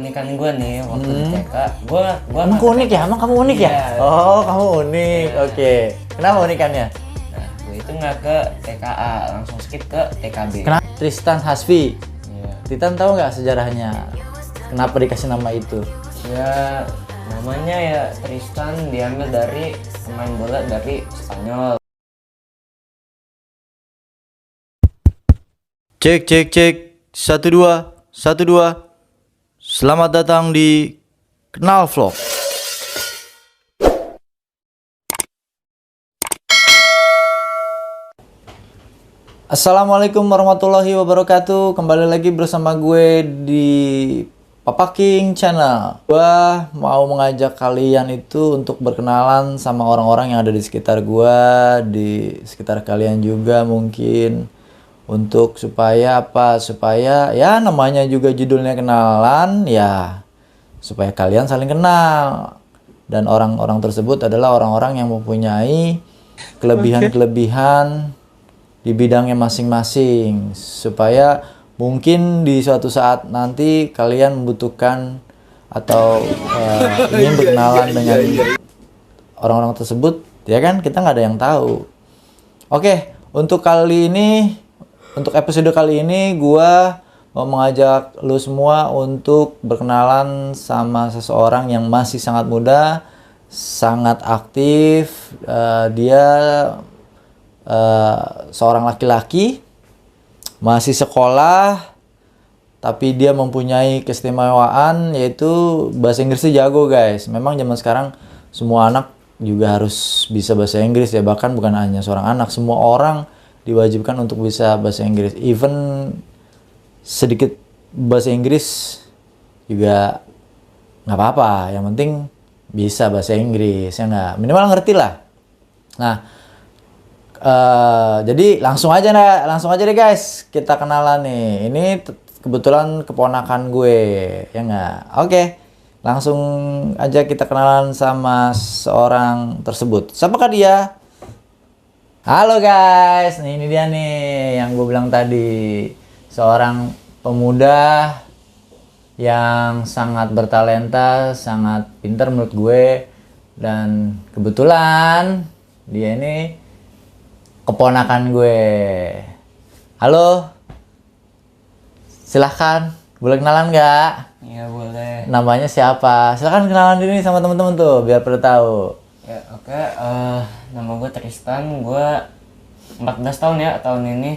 Keunikan gue nih waktu di TK, gue Emang unik ya? Emang kamu unik ya? Iya. Oh, kamu unik. Iya. Oke. Kenapa unikannya? Nah, gue itu nggak ke TKA, langsung skip ke TKB. Kenapa Tristan Hasfi? Iya. Titan tahu nggak sejarahnya? Kenapa dikasih nama itu? Ya, namanya ya Tristan diambil dari pemain bola dari Spanyol. Cek cek cek 12 12. Selamat datang di Kenal Vlog. Assalamualaikum warahmatullahi wabarakatuh. Kembali lagi bersama gue di Papa King Channel. Gue mau mengajak kalian itu untuk berkenalan sama orang-orang yang ada di sekitar gue, di sekitar kalian juga mungkin. Untuk supaya apa? Supaya ya namanya juga judulnya kenalan ya, supaya kalian saling kenal. Dan orang-orang tersebut adalah orang-orang yang mempunyai kelebihan-kelebihan di bidangnya masing-masing, supaya mungkin di suatu saat nanti kalian membutuhkan atau ingin berkenalan dengan orang-orang tersebut, ya kan, kita nggak ada yang tahu. Oke, untuk episode kali ini gua mau mengajak lu semua untuk berkenalan sama seseorang yang masih sangat muda, sangat aktif. Dia seorang laki-laki, masih sekolah, tapi dia mempunyai keistimewaan yaitu bahasa Inggrisnya jago, guys. Memang zaman sekarang semua anak juga harus bisa bahasa Inggris ya, bahkan bukan hanya seorang anak, semua orang diwajibkan untuk bisa bahasa Inggris. Even sedikit bahasa Inggris juga nggak apa-apa, yang penting bisa bahasa Inggris, ya nggak, minimal ngerti lah. Nah, jadi langsung aja deh guys, kita kenalan nih. Ini kebetulan keponakan gue, ya nggak? Oke, langsung aja kita kenalan sama seorang tersebut. Siapakah dia? Halo guys, nih ini dia nih yang gue bilang tadi, seorang pemuda yang sangat bertalenta, sangat pintar menurut gue, dan kebetulan dia ini keponakan gue. Halo, silahkan, boleh kenalan nggak? Iya boleh. Namanya siapa? Silahkan kenalan diri sama teman-teman tuh, biar pada tahu. Ya oke, nama gue Tristan, gue 14 tahun ya tahun ini.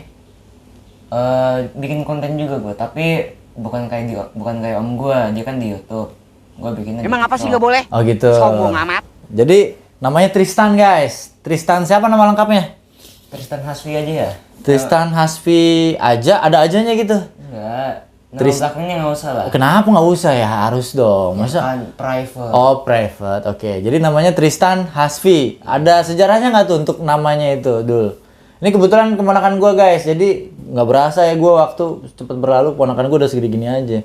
Bikin konten juga gue, tapi bukan kayak om gue, dia kan di YouTube. Gue bikinnya Emang di apa sih TikTok. gak boleh? Oh gitu. Sombong amat. Jadi namanya Tristan guys. Tristan siapa nama lengkapnya? Tristan Hasfi aja ya? Tristan Hasfi aja, ada ajanya gitu. Enggak, nama belakangnya nggak usah lah. Kenapa nggak usah ya? Harus dong. Masa? Kan private. Oh private, oke. Jadi namanya Tristan Hasfi. Ada sejarahnya nggak tuh untuk namanya itu, Dul? Ini kebetulan keponakan gue guys. Jadi nggak berasa ya, gue waktu cepet berlalu, keponakan gue udah segini gini aja.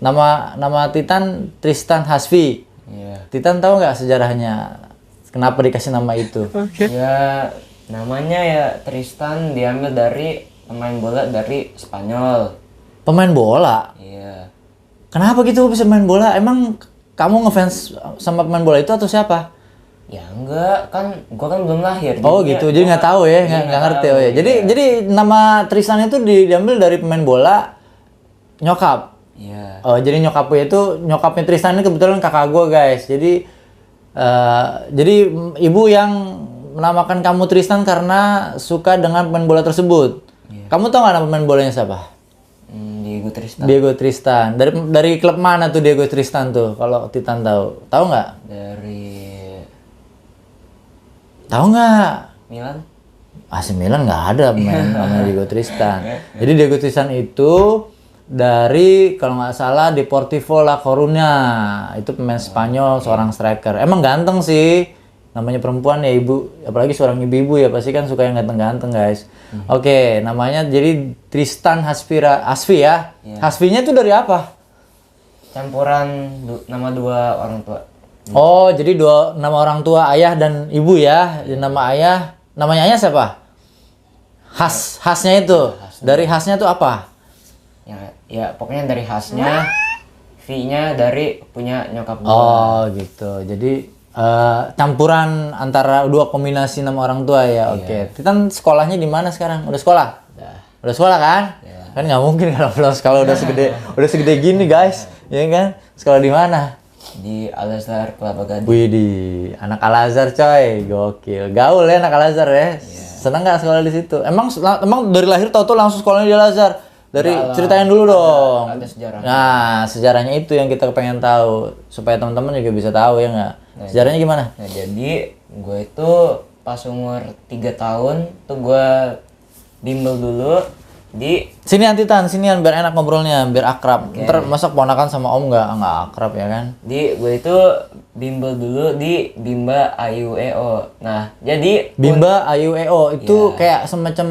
Nama Titan Tristan Hasfi. Iya. Titan tahu nggak sejarahnya? Kenapa dikasih nama itu? Ya namanya ya Tristan diambil dari pemain bola dari Spanyol. Pemain bola. Iya. Kenapa gitu bisa main bola? Emang kamu ngefans sama pemain bola itu atau siapa? Ya enggak, kan gua kan belum lahir. Oh gitu, jadi nggak tahu ya, nggak ngerti. Oh ya, jadi nama Tristan itu diambil dari pemain bola nyokap. Iya. Oh jadi nyokapnya Tristan ini kebetulan kakak gue guys. Jadi ibu yang menamakan kamu Tristan karena suka dengan pemain bola tersebut. Iya. Kamu tahu nggak nama pemain bolanya siapa? Diego Tristan. Diego Tristan. Dari klub mana tuh Diego Tristan tuh? Kalau Titan tahu, tahu nggak? Tahu nggak? Milan. AC Milan nggak ada pemain namanya Diego Tristan. Jadi Diego Tristan itu dari kalau nggak salah Deportivo La Coruña. Itu pemain Spanyol, seorang striker. Emang ganteng sih. Namanya perempuan ya ibu, apalagi seorang ibu-ibu ya pasti kan suka yang ganteng-ganteng guys. Oke, namanya jadi Tristan Hasfi ya. Iya. Hasfinya itu dari apa? Campuran nama dua orang tua. Oh, jadi nama orang tua, ayah dan ibu ya. Namanya ayah siapa? Hasnya itu. Dari hasnya itu apa? Ya pokoknya dari khasnya fee-nya dari punya nyokap gua. Oh gitu. Jadi campuran antara dua kombinasi nama orang tua ya. Oke. Titan sekolahnya di mana sekarang? Udah sekolah? Udah sekolah kan? Kan nggak mungkin kalau belum sekolah udah segede gini guys. Ya kan? Sekolah di mana? Di Al-Azhar Kelapa Gading. Wih di anak Al-Azhar coy, gokil. Gaul ya anak Al-Azhar ya. Seneng nggak sekolah di situ? Emang dari lahir tau langsung sekolahnya di Al-Azhar? Dari ceritain dulu dong. Ada sejarah. Nah sejarahnya itu yang kita pengen tahu supaya teman-teman juga bisa tahu ya nggak? Sejarahnya gimana? Nah, jadi gue itu pas umur 3 tahun tuh gue bimbel dulu di Sinian Titan, sinian biar enak ngobrolnya, biar akrab. Ntar masa ponakan sama om nggak akrab ya kan? gue itu bimbel dulu di Bimba AYUEO. Nah, jadi Bimba AYUEO itu kayak semacam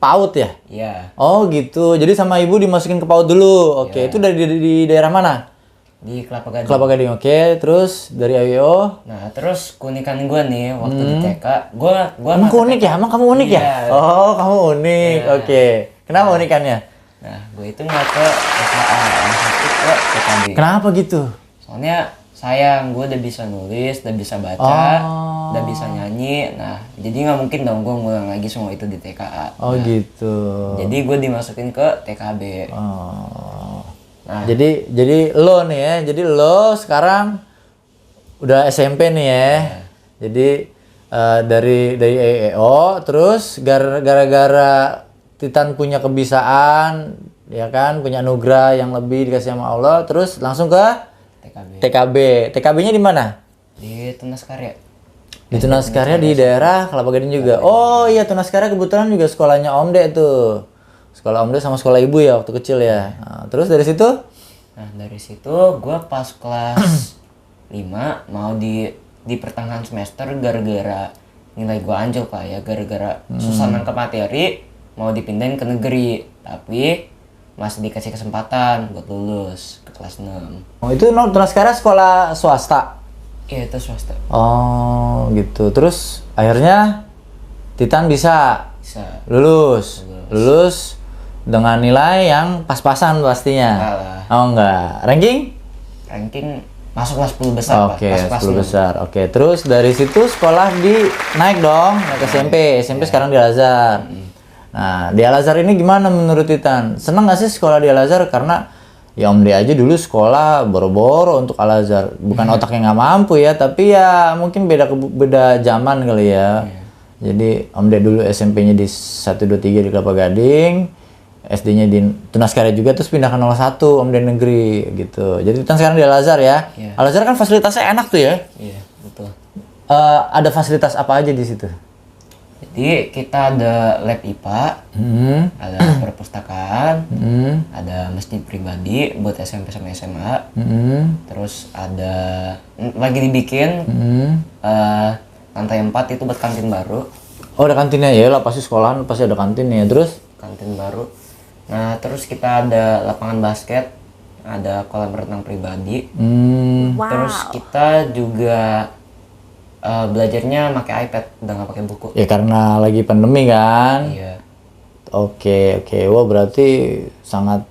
PAUD ya? ya Oh gitu. Jadi sama ibu dimasukin ke PAUD dulu. Oke, itu di daerah mana? di Kelapa Gading. Kelapa Gading. Oke, terus dari AYUEO. Nah, terus keunikan gue nih waktu di TK, gue Emang unik ya? Emang kamu unik ya? Iya. Oh, kamu unik. Oke. Kenapa unikannya? Nah, gue itu nggak ke TKA, langsung ke TKB. Kenapa gitu? Soalnya sayang, gue udah bisa nulis, udah bisa baca, udah bisa nyanyi. Nah, jadi nggak mungkin dong gue ngulang lagi semua itu di TKA. Oh gitu. Jadi gue dimasukin ke TKB. Oh. Nah. Jadi lo nih ya. Jadi lo sekarang udah SMP nih ya. Jadi dari EEO terus gara-gara Titan punya kebisaan ya kan, punya anugerah yang lebih dikasih sama Allah, terus langsung ke TKB. TKB-nya di mana? Di Tunas Karya. Di Tunas Karya di daerah Kelapa Gading juga. Oh iya, Tunas Karya kebetulan juga sekolahnya Om Dek tuh. Sekolah Om Dek sama sekolah ibu ya waktu kecil ya. Nah, terus dari situ? Nah, dari situ gue pas kelas 5 mau di pertengahan semester gara-gara nilai gue anjlok lah ya, gara-gara susah nangkep materi, mau dipindahin ke negeri, tapi masih dikasih kesempatan buat lulus ke kelas 6. Oh itu Tunas Karya sekolah swasta? Iya, itu swasta. Oh gitu. Terus akhirnya Titan bisa Bisa. lulus dengan nilai yang pas-pasan pastinya. Enggak lah. Oh enggak. Ranking masuklah 10 besar. Oke, Pak, pas 10 6. besar. Oke, terus dari situ sekolah naik ke SMP. SMP sekarang di Al-Azhar. Nah, di Al-Azhar ini gimana menurut Titan? Seneng nggak sih sekolah di Al-Azhar? Karena ya Om Dek aja dulu sekolah boro-boro untuk Al-Azhar. Bukan otaknya nggak mampu ya, tapi ya mungkin beda zaman kali ya. Jadi Om Dek dulu SMP-nya di 123 di Kelapa Gading. SD-nya di Tunas Karya juga, terus pindah ke 01 Om Dek negeri gitu. Jadi Titan sekarang di Al-Azhar ya. Iya. Al-Azhar kan fasilitasnya enak tuh ya. Iya, betul. Ada fasilitas apa aja di situ? Jadi kita ada lab IPA, ada perpustakaan, ada masjid pribadi buat SMP sama SMA, terus ada lagi dibikin lantai 4 itu buat kantin baru. Oh ada kantinnya ya lah, pasti sekolahan pasti ada kantinnya. Terus? Kantin baru. Nah terus kita ada lapangan basket, ada kolam renang pribadi. Terus kita juga belajarnya pakai iPad, udah nggak pakai buku. Ya karena lagi pandemi kan. Iya. Oke. Wah berarti sangat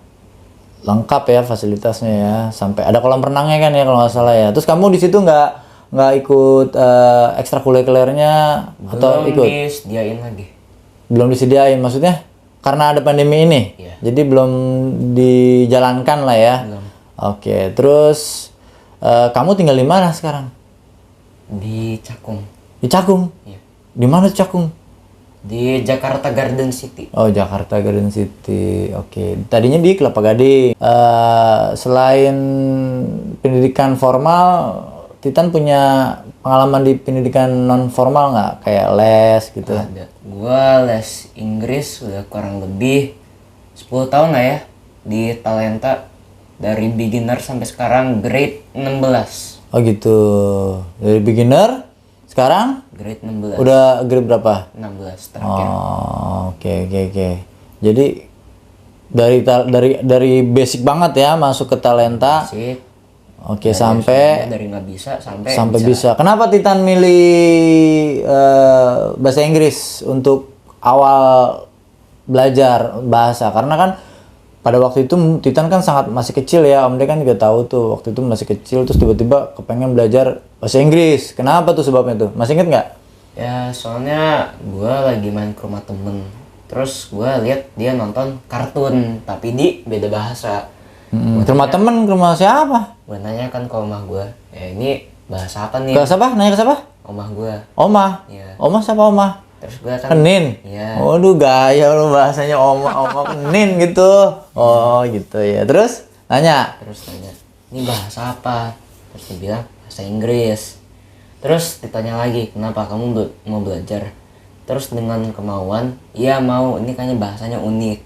lengkap ya fasilitasnya ya. Sampai ada kolam renangnya kan ya kalau nggak salah ya. Terus kamu di situ nggak ikut ekstrakurikulernya atau ikut? Belum disediain lagi. Belum disediain maksudnya? Karena ada pandemi ini. Iya. Jadi belum dijalankan lah ya. Belum. Oke. Terus kamu tinggal di mana sekarang? Di Cakung. Di Cakung? Iya. Di mana Cakung? Di Jakarta Garden City. Oh, Jakarta Garden City. Oke. Tadinya di Kelapa Gading. Selain pendidikan formal, Titan punya pengalaman di pendidikan non formal nggak? Kayak les gitu. Ada. Gua les Inggris udah kurang lebih 10 tahun lah ya di Talenta, dari beginner sampai sekarang grade 16. Oh gitu. Dari beginner sekarang Grade 16. udah grade berapa? 16 terakhir. Oh, oke. Jadi dari basic banget ya masuk ke Talenta. Sip. Oke, sampai Dari nggak bisa sampai bisa. Kenapa Titan milih bahasa Inggris untuk awal belajar bahasa? Karena kan pada waktu itu Titan kan sangat masih kecil ya, Om Dek kan juga tahu tuh waktu itu masih kecil terus tiba-tiba kepengen belajar bahasa Inggris. Kenapa tuh sebabnya tuh? Masih inget nggak? Ya soalnya gue lagi main ke rumah temen, terus gue lihat dia nonton kartun tapi di beda bahasa. Ke rumah temen, ke rumah siapa? Gue nanya kan ke omah gue, ini bahasa apa nih? Ke siapa? Nanya ke siapa? Omah gue. Oma. Iya. Oma siapa Oma? Terus gue kan Kenin. Iya. Waduh gaya lu bahasanya Oma, Oma Kenin gitu. Oh gitu ya. Terus nanya. Terus tanya, ini bahasa apa? Terus dia bilang bahasa Inggris. Terus ditanya lagi, kenapa kamu mau belajar? Terus dengan kemauan, iya mau, ini kayaknya bahasanya unik.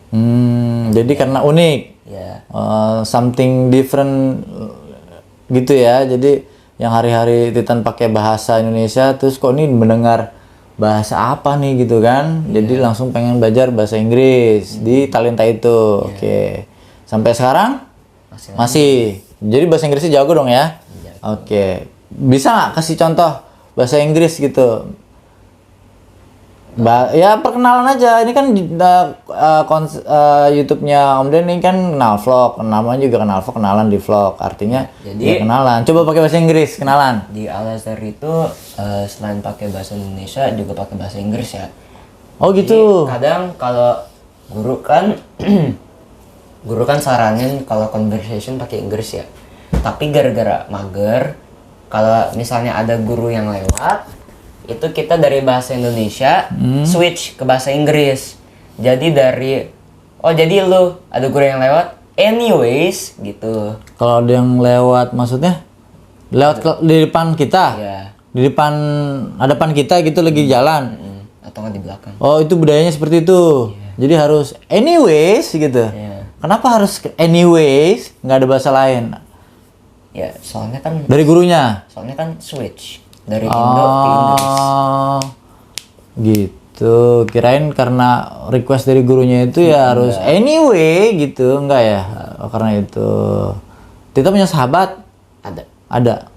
Jadi karena unik. Ya, Something different gitu ya. Jadi yang hari-hari Titan pakai bahasa Indonesia, terus kok ini mendengar bahasa apa nih gitu kan. Jadi langsung pengen belajar bahasa Inggris di talenta itu. Oke. Sampai sekarang masih. Jadi bahasa Inggrisnya jago dong ya. Oke. Bisa nggak kasih contoh bahasa Inggris gitu? Ya perkenalan aja. Ini kan YouTube-nya Om Den ini kan kenal vlog. Namanya juga kenal vlog, kenalan di vlog. Artinya Jadi ya kenalan. Coba pakai bahasa Inggris, kenalan. di Al-Azhar itu selain pakai bahasa Indonesia juga pakai bahasa Inggris ya. Oh gitu. Jadi, kadang kalau guru kan guru kan saranin kalau conversation pakai Inggris ya. Tapi gara-gara mager, kalau misalnya ada guru yang lewat, itu kita dari bahasa Indonesia switch ke bahasa Inggris. Jadi jadi lu ada guru yang lewat, anyways gitu. Kalau ada yang lewat maksudnya di depan kita. Ya. Di depan hadapan kita gitu lagi jalan. Atau nggak di belakang. Oh, itu budayanya seperti itu. Jadi harus anyways gitu. Iya. Kenapa harus anyways? Nggak ada bahasa lain. Ya, soalnya kan switch dari Indo ke Inggris. Oh, gitu. Kirain karena request dari gurunya itu ya harus anyway gitu, enggak ya? Oh, karena itu. Tita punya sahabat? Ada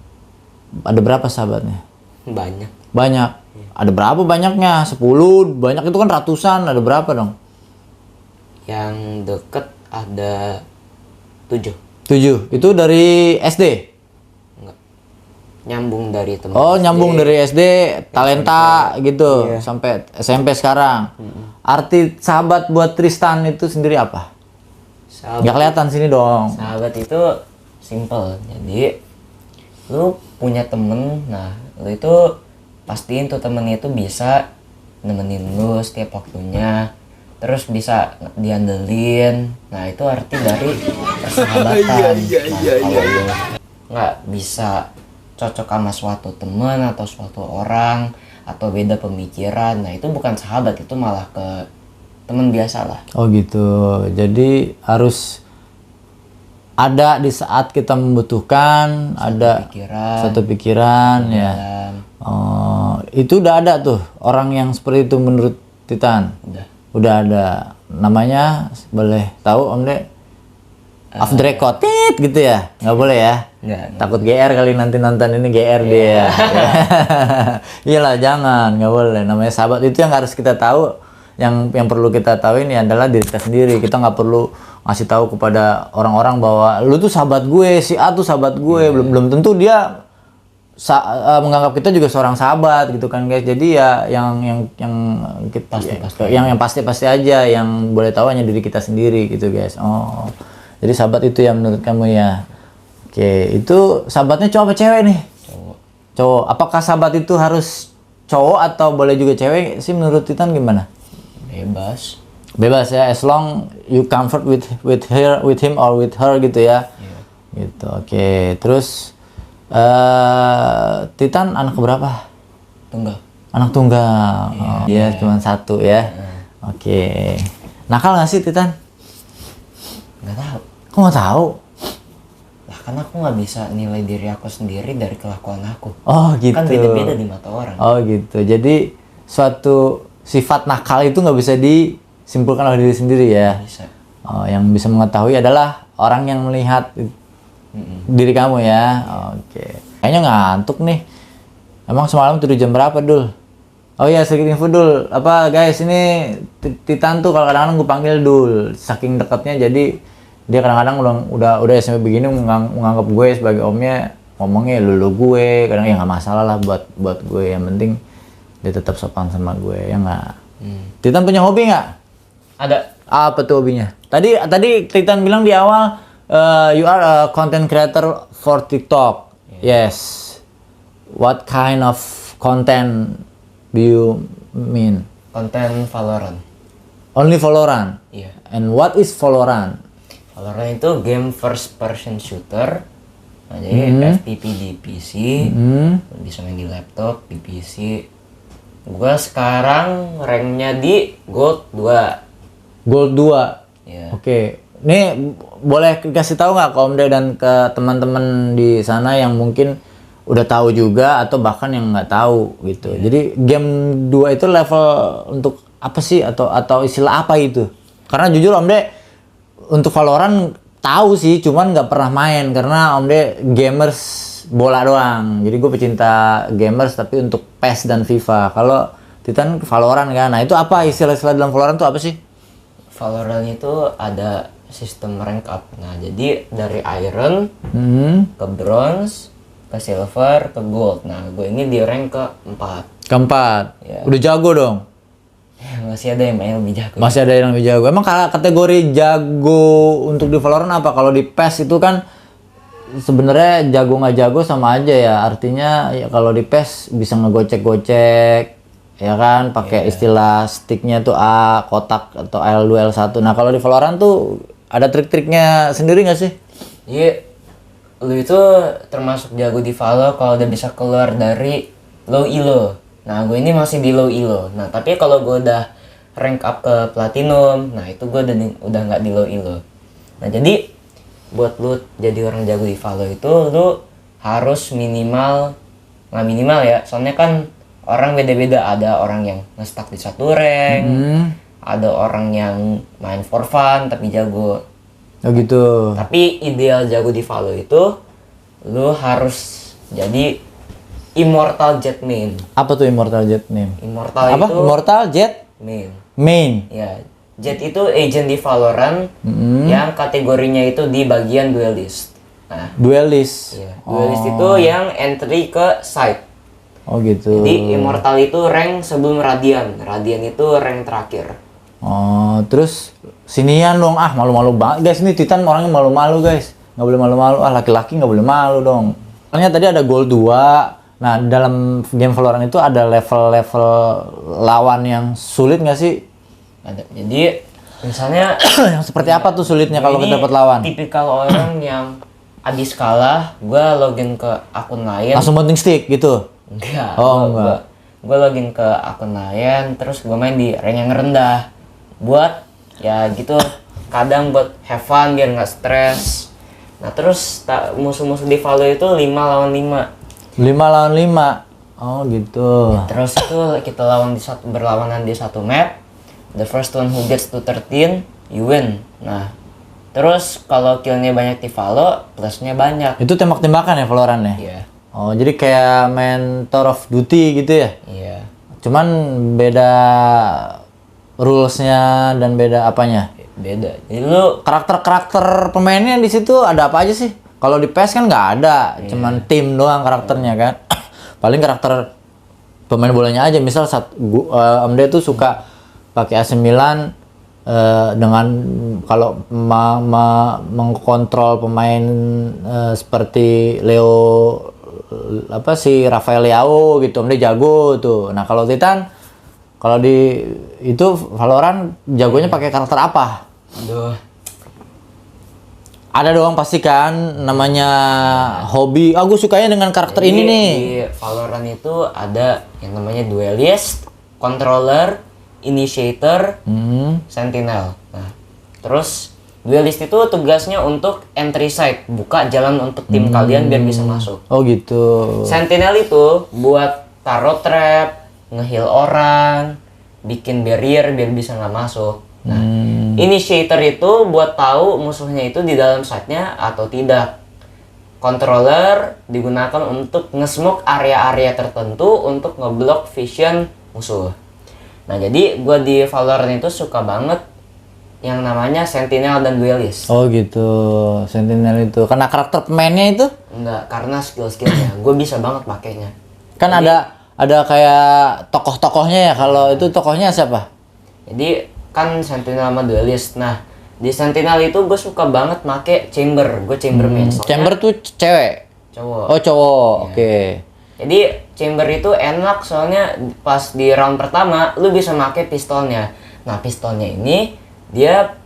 Ada berapa sahabatnya? banyak. Banyak. Ada berapa banyaknya? 10, banyak itu kan ratusan. Ada berapa dong? Yang deket ada 7. 7. Itu dari SD? Enggak. Nyambung dari teman. Oh, SD. nyambung dari SD, talenta gitu, sampai SMP sekarang. Arti sahabat buat Tristan itu sendiri apa? Nggak kelihatan sini dong. Sahabat itu simple. Jadi lu punya temen, nah lu itu pastiin tuh temen itu bisa nemenin lu setiap waktunya, terus bisa diandelin. Nah itu arti dari persahabatan. Nah kalau lu nggak bisa cocok sama suatu temen atau suatu orang atau beda pemikiran, nah itu bukan sahabat, itu malah ke temen biasa lah. Oh gitu. Jadi harus ada di saat kita membutuhkan, ada satu pikiran ya. Oh, itu udah ada tuh orang yang seperti itu menurut Titan. Udah ada. Namanya boleh tahu Om Dek? Off the record, tit, gitu ya? Nggak boleh ya? Nggak. Takut GR kali nanti nonton ini GR dia. Iyalah jangan, nggak boleh. Namanya sahabat itu yang harus kita tahu. Yang perlu kita tahu ini adalah diri kita sendiri. Kita nggak perlu ngasih tahu kepada orang-orang bahwa lu tuh sahabat gue, si A tuh sahabat gue. Belum tentu dia menganggap kita juga seorang sahabat gitu kan guys. Jadi ya yang pasti aja, yang boleh tahu hanya diri kita sendiri gitu guys. Oh, jadi sahabat itu ya menurut kamu ya. Oke, itu sahabatnya cowok apa cewek nih? Cowok. Apakah sahabat itu harus cowok atau boleh juga cewek sih menurut Titan gimana? Bebas ya, as long you comfort with him or with her gitu ya. Gitu. Oke. Terus Titan anak berapa? Tunggal. Anak tunggal. Iya, cuma satu ya. Oke. Nakal nggak sih Titan? Nggak tahu. Kok nggak tahu? Lah karena aku nggak bisa nilai diri aku sendiri dari kelakuan aku. Oh gitu. Kan beda-beda di mata orang. Oh gitu. Jadi suatu sifat nakal itu nggak bisa disimpulkan oleh diri sendiri ya. Bisa. Oh, yang bisa mengetahui adalah orang yang melihat diri kamu ya. Oke. Kayaknya ngantuk nih. Emang semalam tidur jam berapa, Dul? Oh iya, sedikit info Dul. Apa guys, ini Titan tuh kalau kadang-kadang gue panggil Dul, saking dekatnya jadi dia kadang-kadang udah SMP begini menganggap gue sebagai omnya, ngomongnya lu gue, kadang ya nggak masalah lah buat gue, yang penting dia tetap sopan sama gue, ya nggak. Titan punya hobi nggak? Ada. Apa tuh hobinya? Tadi Titan bilang di awal you are a content creator for TikTok. Yes. What kind of content do you mean? Konten Valorant. Only Valorant. Iya. And what is Valorant? Valorant itu game first person shooter. Nah, jadi FPV di PC, bisa main di laptop, di PC. Gua sekarang ranknya di Gold 2. Gold 2. Iya. Oke. Ini boleh kasih tahu nggak ke Om Ded dan ke teman-teman di sana yang mungkin udah tahu juga atau bahkan yang nggak tahu gitu. Jadi game 2 itu level untuk apa sih atau istilah apa itu? Karena jujur Om Ded untuk Valorant tahu sih, cuman nggak pernah main karena Om Ded gamers bola doang. Jadi gue pecinta gamers tapi untuk PES dan FIFA. Kalau Titan Valorant kan. Nah, itu apa istilah-istilah dalam Valorant itu apa sih? Valorant itu ada sistem rank up. Nah, jadi dari Iron ke Bronze, ke Silver, ke Gold. Nah, gue ini di rank ke-4. Keempat. Ya. Udah jago dong. Masih ada yang main lebih jago. Masih ada yang lebih jago. Emang kategori jago untuk di Valorant apa? Kalau di PES itu kan sebenarnya jago nggak jago sama aja ya. Artinya ya kalau di PES bisa ngegocek-gocek, ya kan? Pakai istilah sticknya tuh A, kotak atau L2, L1. Nah kalau di Valorant tuh ada trik-triknya sendiri nggak sih? Iya, lu itu termasuk jago di Valo kalau udah bisa keluar dari low elo. Nah, gue ini masih di low elo. Nah, tapi kalau gue udah rank up ke platinum, nah itu gue udah nggak di low elo. Nah, jadi buat lu jadi orang jago di Valo itu lu harus nggak minimal ya. Soalnya kan orang beda-beda, ada orang yang nge-stuck di satu rank, ada orang yang main for fun tapi jago. Oh gitu. Tapi ideal jago di Valo itu lu harus jadi Immortal Jet main. Apa tuh Immortal Jet name? Immortal Apa? itu Immortal Jet main. main. Ya, Jet itu agent di Valorant yang kategorinya itu di bagian duelist. Nah, Duelist. ya, duelist itu yang entry ke side. Oh gitu. Jadi Immortal itu rank sebelum Radiant. Radiant itu rank terakhir. Oh, terus sinian dong. Ah, malu-malu banget. Guys, ini Titan orangnya malu-malu, guys. Nggak boleh malu-malu. Ah, laki-laki nggak boleh malu dong. Soalnya tadi ada Gold 2. Nah, dalam game Valorant itu ada level-level lawan yang sulit nggak sih? Ada. Jadi misalnya Yang seperti apa tuh sulitnya kalau ini kita dapat lawan? tipikal orang yang abis kalah, gue login ke akun lain. Langsung banting stick gitu? Enggak. Oh, enggak. Gue login ke akun lain, terus gue main di rank yang rendah. Buat ya gitu, kadang buat have fun biar nggak stres. Nah terus musuh-musuh di Valo itu 5 lawan 5. 5 lawan 5. Oh gitu. Terus itu kita berlawanan di satu map. The first one who gets to 13, you win. Nah, terus kalau killnya banyak di Valo, plusnya banyak. Itu tembak-tembakan ya Valorant ya? Iya. Oh, jadi kayak main Tour of Duty gitu ya? Iya. Cuman beda rulesnya dan beda apanya? Beda. Jadi lu Karakter-karakter pemainnya di situ ada apa aja sih? Kalau di PES kan nggak ada, cuman tim doang karakternya kan. Paling karakter pemain bolanya aja. Misal Om Ded tuh suka pakai AC Milan dengan kalau mengkontrol pemain seperti Rafael Leao gitu, Om Ded jago tuh. Nah kalau Titan, kalau di itu Valorant jagonya pakai karakter apa? aduh. Ada dong pasti kan namanya hobi. Gue sukanya dengan karakter Jadi, ini nih. Di Valorant itu ada yang namanya duelist, controller, initiator, sentinel. Nah, terus duelist itu tugasnya untuk entry site, buka jalan untuk tim kalian biar bisa masuk. Oh gitu. Sentinel itu buat taruh trap, nge-heal orang, bikin barrier biar bisa nggak masuk. Nah, initiator itu buat tahu musuhnya itu di dalam site-nya atau tidak. Controller digunakan untuk nge-smoke area-area tertentu untuk ngeblok vision musuh. Nah jadi gue di Valorant itu suka banget yang namanya Sentinel dan Duelist. Oh gitu, Sentinel itu karena karakter pemainnya itu? Enggak, karena skill-skillnya gue bisa banget pakainya. Kan ada kayak tokoh-tokohnya ya. Kalau itu tokohnya siapa? Jadi kan Sentinel sama Duelist. Nah di Sentinel itu gue suka banget make Chamber. Gue Chamber main. Soalnya Chamber tuh cewek. cowok. Oh cowok, oke. Jadi Chamber itu enak soalnya pas di round pertama lu bisa make pistolnya. Nah pistolnya ini dia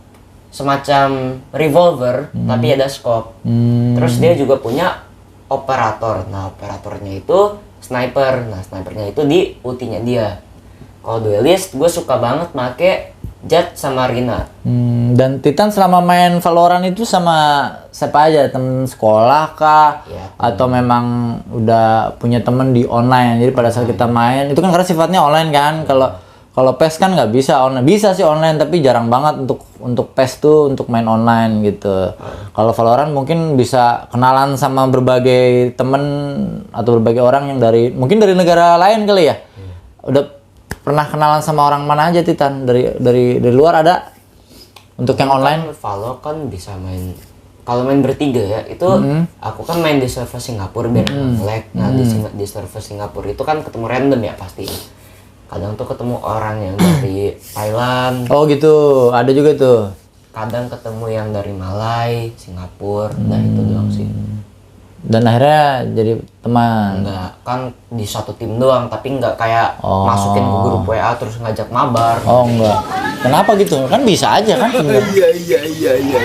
semacam revolver tapi ada scope. Terus dia juga punya operator. Nah operatornya itu sniper. Nah snipernya itu di ultinya dia. Kalau Duelist gue suka banget make Jett sama Rina. Dan Titan selama main Valorant itu sama siapa aja? Temen sekolah kah? Iya, Atau memang udah punya temen di online? Jadi pada saat kita main itu kan karena sifatnya online kan. Kalau PES kan nggak bisa online. Bisa sih online tapi jarang banget untuk PES tuh untuk main online gitu. Kalau Valorant mungkin bisa kenalan sama berbagai temen atau berbagai orang yang mungkin dari negara lain kali ya. Udah pernah kenalan sama orang mana aja Titan? Dari luar ada? Untuk yang online? Valo kan bisa main. Kalau main bertiga ya itu aku kan main di server Singapura biar lag. Nah di server Singapura itu kan ketemu random ya pasti. Kadang tuh ketemu orang yang dari Thailand. Oh gitu, ada juga tuh. Kadang ketemu yang dari Malai, Singapura. Nah itu doang sih. Dan akhirnya jadi teman. Enggak, kan di satu tim doang, tapi enggak kayak masukin ke grup WA terus ngajak mabar. Oh enggak. Kenapa gitu? Kan bisa aja kan? Iya.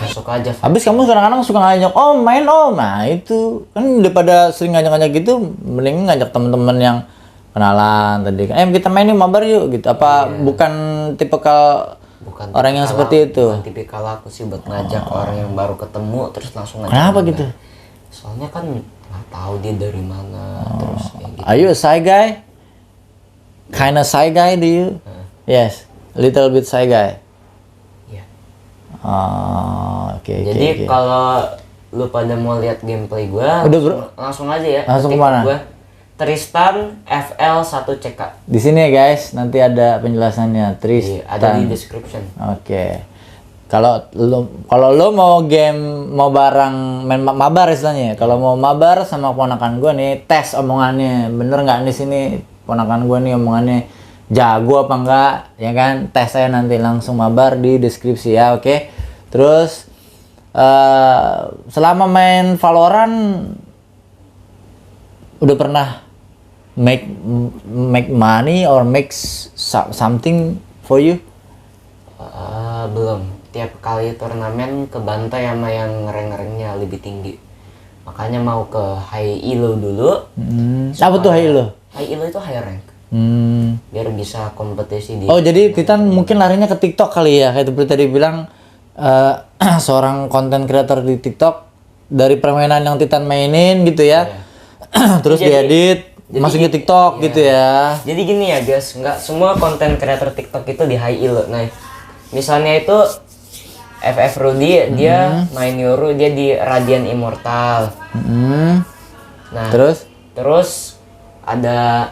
Masuk aja. Habis kamu kadang-kadang suka ngajak, "Om, main Om." Nah, itu kan daripada sering ngajak-ngajak gitu, mending ngajak teman-teman yang kenalan tadi kan. Kita main yuk mabar yuk gitu. Apa bukan tipikal Bukan orang yang tipikal seperti aku, itu? Bukan tipikal aku sih buat ngajak orang yang baru ketemu terus langsung ngajak. Kenapa mabar. gitu? Soalnya kan nggak tahu dia dari mana terus kayak gitu. Are you a shy guy? Kinda shy guy do you? Yes, little bit shy guy. Iya. Oke. Jadi kalau lu pada mau lihat gameplay gua, langsung aja ya. Langsung ketik kemana? Gua Tristan FL1CK. Di sini ya guys, nanti ada penjelasannya Tristan. Ada di description. Oke. Kalau lo mau game mau bareng main mabar istilahnya. Kalau mau mabar sama ponakan gue nih, tes omongannya. Bener nggak di sini ponakan gue nih omongannya jago apa enggak? Ya kan? Tes saya nanti langsung mabar di deskripsi ya, oke? Terus selama main Valorant udah pernah make money or make something for you? Belum. Tiap kali turnamen kebantai sama yang rank-ranknya lebih tinggi. Makanya mau ke high elo dulu. Apa tuh high elo? High elo itu high rank. Biar bisa kompetisi di. Oh jadi Titan mungkin larinya ke TikTok kali ya, kayak seperti tadi bilang seorang konten creator di TikTok dari permainan yang Titan mainin gitu ya. Terus diedit masukin ke TikTok gitu ya. Jadi gini ya guys, nggak semua konten creator TikTok itu di high elo. Nah, misalnya itu FF Rudy dia main Yoru, dia di Radiant Immortal. Nah, terus ada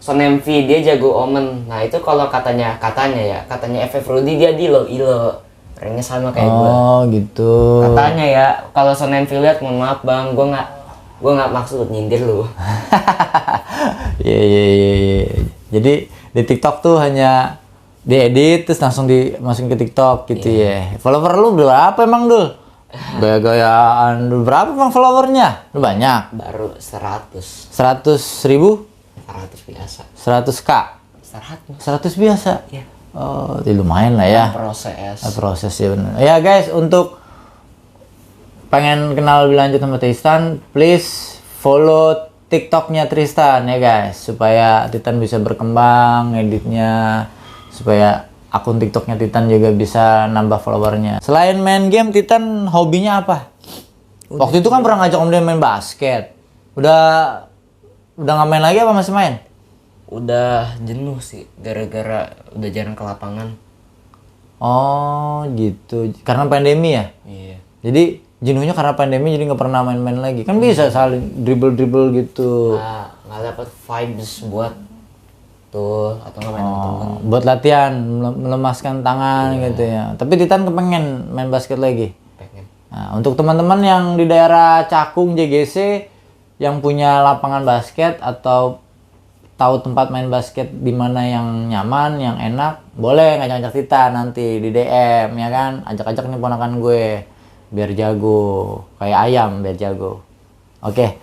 Son MV dia jago Omen. Nah, itu kalau katanya FF Rudy dia di low elo. Ranknya sama kayak gue. Oh, gitu. Katanya ya, kalau Son MV lihat mohon maaf Bang, gue nggak maksud nyindir lu. Iya. Jadi di TikTok tuh hanya diedit terus langsung dimasukin ke TikTok gitu ya. Follower lu berapa emang Dul? Gaya-gayaan berapa emang followernya? Lu banyak? Baru 100 ribu? 100 biasa. 100k? 100 biasa? Iya. Oh, lumayan lah ya. Proses ya benar. Ya guys, untuk pengen kenal lebih lanjut sama Tristan, please follow TikToknya Tristan ya guys, supaya Titan bisa berkembang editnya, supaya akun TikToknya Titan juga bisa nambah followernya. Selain main game, Titan hobinya apa? Waktu itu kan pernah ngajak Om Dia main basket. Udah nggak main lagi apa masih main? Udah jenuh sih, gara-gara udah jarang ke lapangan. Oh gitu, karena pandemi ya? Iya. Jadi jenuhnya karena pandemi jadi nggak pernah main-main lagi. Kan bisa saling dribble gitu. Nggak dapet vibes buat betul, atau nggak main sama temen. Buat latihan, melemaskan tangan gitu ya. Tapi Titan kepengen main basket lagi. Pengen. Nah, untuk teman-teman yang di daerah Cakung JGC yang punya lapangan basket atau tahu tempat main basket di mana yang nyaman, yang enak, boleh ngajak-ngajak Titan nanti di DM ya kan. Ajak-ajak nih ponakan gue biar jago, kayak ayam biar jago. Oke.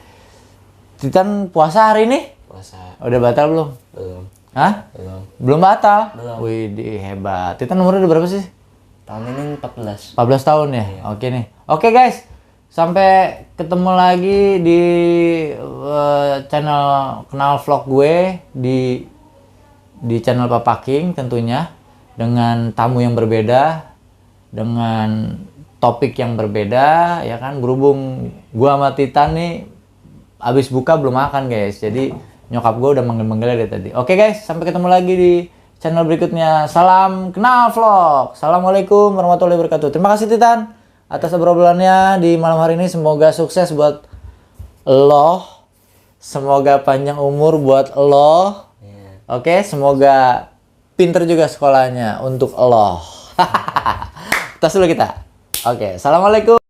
Titan puasa hari ini? Puasa. Udah batal belum? Belum. Hah? Belum. Belum batal? Belum. Wih, hebat. Titan umurnya udah berapa sih? Tahun ini 14. 14 tahun ya? Oke nih. Oke guys, sampai ketemu lagi di channel Kenal Vlog gue di channel Papa King tentunya, dengan tamu yang berbeda, dengan topik yang berbeda ya kan. Berhubung gua sama Titan nih abis buka belum makan guys, jadi nyokap gua udah manggil-manggilnya dari tadi. Oke guys, sampai ketemu lagi di channel berikutnya. Salam Kenal Vlog. Assalamualaikum warahmatullahi wabarakatuh. Terima kasih Titan atas obrolannya di malam hari ini. Semoga sukses buat lo, semoga panjang umur buat lo. Oke, semoga pinter juga sekolahnya untuk lo. Tas dulu kita. Oke, assalamualaikum.